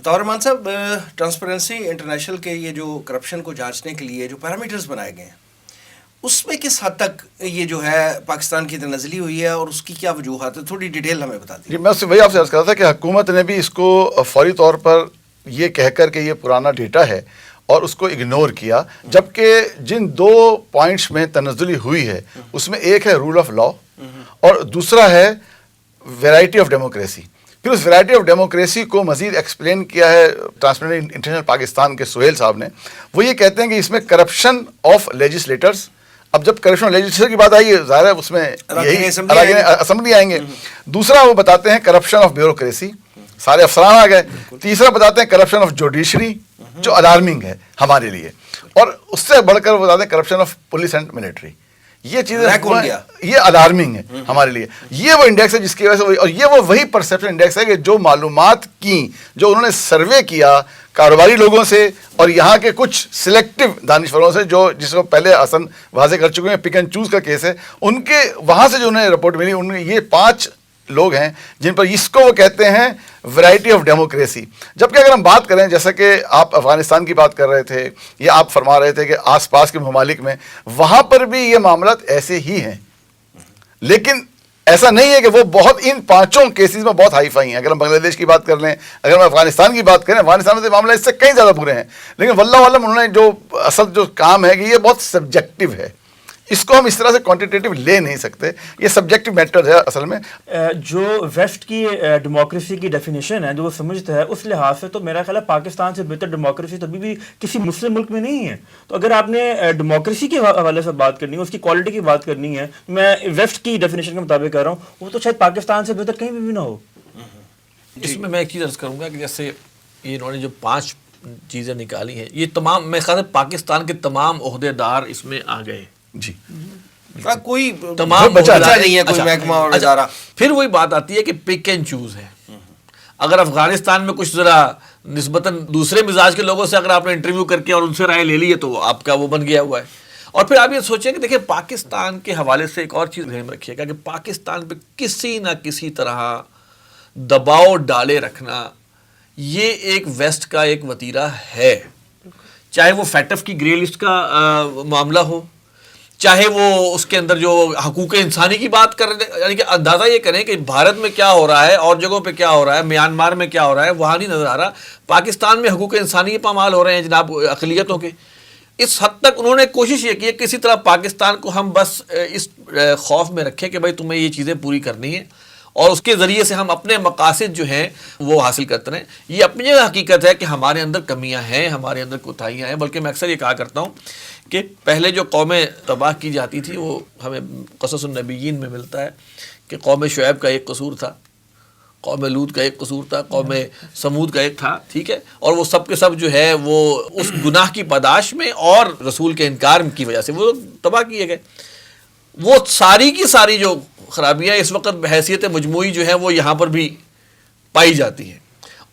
طاہر رحمان صاحب، transparency international کے یہ جو کرپشن کو جانچنے کے لیے جو پیرامیٹرز بنائے گئے ہیں، اس میں کس حد تک یہ جو ہے پاکستان کی تنزلی ہوئی ہے اور اس کی کیا وجوہات ہے؟ تھوڑی ڈیٹیل ہمیں بتا دیجیے۔ جی، میں وہی آپ سے عرض کر رہا تھا کہ حکومت نے بھی اس کو فوری طور پر یہ کہہ کر کہ یہ پرانا ڈیٹا ہے اور اس کو اگنور کیا، جبکہ جن 2 پوائنٹس میں تنزلی ہوئی ہے اس میں ایک ہے رول آف لا اور دوسرا ہے ویرائٹی آف ڈیموکریسی۔ پھر اس ویرائٹی آف ڈیموکریسی کو مزید ایکسپلین کیا ہے ٹرانسپیرنسی انٹرنیشنل پاکستان کے سہیل صاحب نے۔ وہ یہ کہتے ہیں کہ اس میں کرپشن آف لیجسلیٹرز، اب جب کرپشن آف لیجسلیٹر کی بات آئی ہے ظاہر ہے اس میں یہی اسمبلی آئیں گے۔ دوسرا وہ بتاتے ہیں کرپشن آف بیوروکریسی، سارے افسران آ گئے۔ تیسرا بتاتے ہیں کرپشن آف جوڈیشری، جو الارمنگ ہے ہمارے لیے، اور اس سے بڑھ کر وہ بتاتے ہیں corruption of police and military. یہ چیزیں یہ الارمنگ ہے ہمارے لیے۔ یہ وہ انڈیکس ہے جس کی وجہ سے، اور یہ وہی پرسیپشن انڈیکس ہے کہ جو معلومات کی، جو انہوں نے سروے کیا کاروباری لوگوں سے اور یہاں کے کچھ سلیکٹو دانشوروں سے، جو جس کو پہلے حسن واضح کر چکے ہیں، پک اینڈ چوز کا کیس ہے، ان کے وہاں سے جو انہیں رپورٹ ملی، ان میں یہ 5 لوگ ہیں جن پر اس کو وہ کہتے ہیں ویرائٹی آف ڈیموکریسی۔ جبکہ اگر ہم بات کریں، جیسا کہ آپ افغانستان کی بات کر رہے تھے یا آپ فرما رہے تھے کہ آس پاس کے ممالک میں، وہاں پر بھی یہ معاملات ایسے ہی ہیں، لیکن ایسا نہیں ہے کہ وہ بہت ان 5 کیسز میں بہت ہائی فائی ہیں۔ اگر ہم بنگلہ دیش کی بات کر لیں، اگر ہم افغانستان کی بات کریں، افغانستان میں معاملہ اس سے کئی زیادہ برے ہیں، لیکن واللہ عالم انہوں نے جو اصل جو کام ہے کہ یہ بہت سبجیکٹو ہے، اس کو ہم اس طرح سے کوانٹیٹیو لے نہیں سکتے، یہ سبجیکٹو میٹر ہے اصل میں۔ جو ویسٹ کی ڈیموکریسی کی ڈیفینیشن ہے جو وہ سمجھتا ہے، اس لحاظ سے تو میرا خیال ہے پاکستان سے بہتر ڈیموکریسی تو ابھی بھی کسی مسلم ملک میں نہیں ہے۔ تو اگر آپ نے ڈیموکریسی کے حوالے سے بات کرنی ہے، اس کی کوالٹی کی بات کرنی ہے، میں ویسٹ کی ڈیفینیشن کے مطابق کہہ رہا ہوں، وہ تو شاید پاکستان سے بہتر کہیں بھی نہ ہو۔ اس میں ایک چیز عرض کروں گا کہ جیسے یہ انہوں نے جو 5 چیزیں نکالی ہیں، یہ تمام میرے خیال سے پاکستان کے تمام عہدے دار اس میں آ گئے۔ جی، کوئی تمام بچا نہیں ہے، کوئی محکمہ اور ادارہ۔ پھر وہی بات آتی ہے کہ پک اینڈ چوز ہے۔ اگر افغانستان میں کچھ ذرا نسبتاً دوسرے مزاج کے لوگوں سے اگر آپ نے انٹرویو کر کے اور ان سے رائے لے لی ہے تو آپ کا وہ بن گیا ہوا ہے۔ اور پھر آپ یہ سوچیں کہ دیکھیں پاکستان کے حوالے سے ایک اور چیز ذہن میں رکھیے گا کہ پاکستان پہ کسی نہ کسی طرح دباؤ ڈالے رکھنا یہ ایک ویسٹ کا ایک وتیرہ ہے، چاہے وہ فیٹف کی گرے لسٹ کا معاملہ ہو، چاہے وہ اس کے اندر جو حقوق انسانی کی بات کر رہے ہیں، یعنی کہ اندازہ یہ کریں کہ بھارت میں کیا ہو رہا ہے اور جگہوں پہ کیا ہو رہا ہے، میانمار میں کیا ہو رہا ہے، وہاں نہیں نظر آ رہا۔ پاکستان میں حقوق انسانی پامال ہو رہے ہیں جناب اقلیتوں کے۔ اس حد تک انہوں نے کوشش یہ کی ہے کسی طرح پاکستان کو ہم بس اس خوف میں رکھیں کہ بھائی تمہیں یہ چیزیں پوری کرنی ہیں اور اس کے ذریعے سے ہم اپنے مقاصد جو ہیں وہ حاصل کرتے رہیں۔ یہ اپنی جگہ حقیقت ہے کہ ہمارے اندر کمیاں ہیں، ہمارے اندر کوتاہیاں ہیں، بلکہ میں اکثر یہ کہا کرتا ہوں کہ پہلے جو قومیں تباہ کی جاتی تھی وہ ہمیں قصص النبیین میں ملتا ہے کہ قوم شعیب کا ایک قصور تھا، قوم لوط کا ایک قصور تھا، قوم سمود کا ایک تھا، ٹھیک ہے، اور وہ سب کے سب جو ہے وہ اس گناہ کی پاداش میں اور رسول کے انکار کی وجہ سے وہ تباہ کیے گئے۔ وہ ساری کی ساری جو خرابیاں اس وقت بحیثیت مجموعی جو ہیں وہ یہاں پر بھی پائی جاتی ہیں،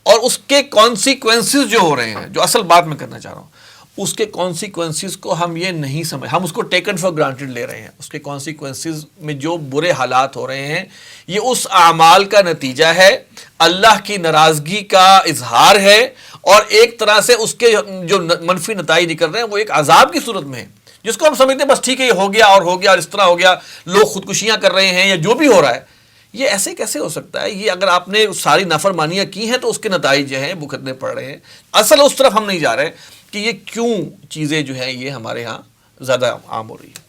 اور اس کے کانسیکوینسز جو ہو رہے ہیں، جو اصل بات میں کرنا چاہ رہا ہوں، اس کے کانسیکوینسز کو ہم یہ نہیں سمجھ، ہم اس کو ٹیکن فار گرانٹیڈ لے رہے ہیں۔ اس کے کانسیکوینسز میں جو برے حالات ہو رہے ہیں یہ اس اعمال کا نتیجہ ہے، اللہ کی ناراضگی کا اظہار ہے، اور ایک طرح سے اس کے جو منفی نتائج نکل رہے ہیں وہ ایک عذاب کی صورت میں ہے، جس کو ہم سمجھتے ہیں بس ٹھیک ہے یہ ہو گیا اور اس طرح ہو گیا، لوگ خودکشیاں کر رہے ہیں یا جو بھی ہو رہا ہے۔ یہ ایسے کیسے ہو سکتا ہے؟ یہ اگر آپ نے ساری نافرمانیاں کی ہیں تو اس کے نتائج جو ہیں بھگتنے پڑ رہے ہیں۔ اصل اس طرف ہم نہیں جا رہے کہ یہ کیوں چیزیں جو ہیں یہ ہمارے ہاں زیادہ عام ہو رہی ہیں۔